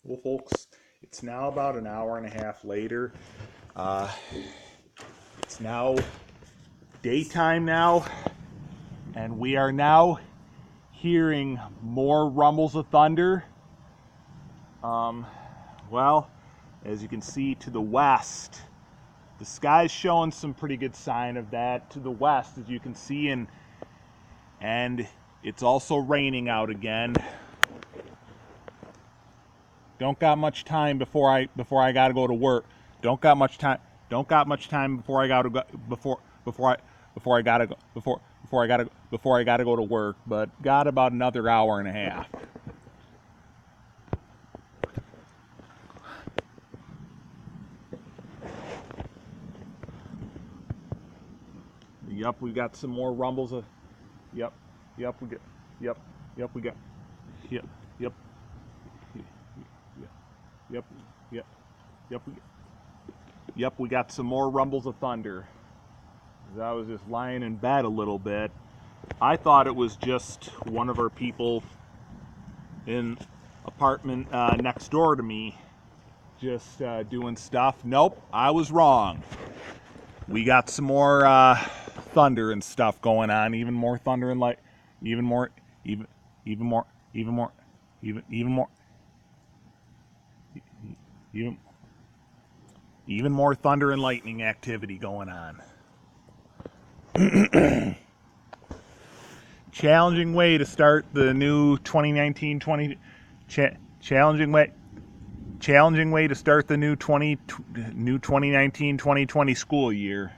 Well, folks, it's now about an hour and a half later. Uh, it's now daytime now, and we are now hearing more rumbles of thunder. Um, well, as you can see to the west, the sky's showing some pretty good sign of that to the west, as you can see, and it's also raining out again. Don't got much time before I gotta go to work. Don't got much time. Don't got much time before I gotta go before I gotta go before I gotta go to work. But got about another hour and a half. Yep, we got some more rumbles of. Yep, yep, we get. Yep, yep, we got. Yep, yep, yep, yep, yep, yep. Yep, we got some more rumbles of thunder. As I was just lying in bed a little bit, I thought it was just one of our people in apartment next door to me just doing stuff. Nope, I was wrong. We got some more thunder and stuff going on. Even more thunder and light. Even more. Even even more. Even more. Even more. Even even more thunder and lightning activity going on. Challenging way to start the new 2019-20 challenging way to start the new 2019-2020 school year.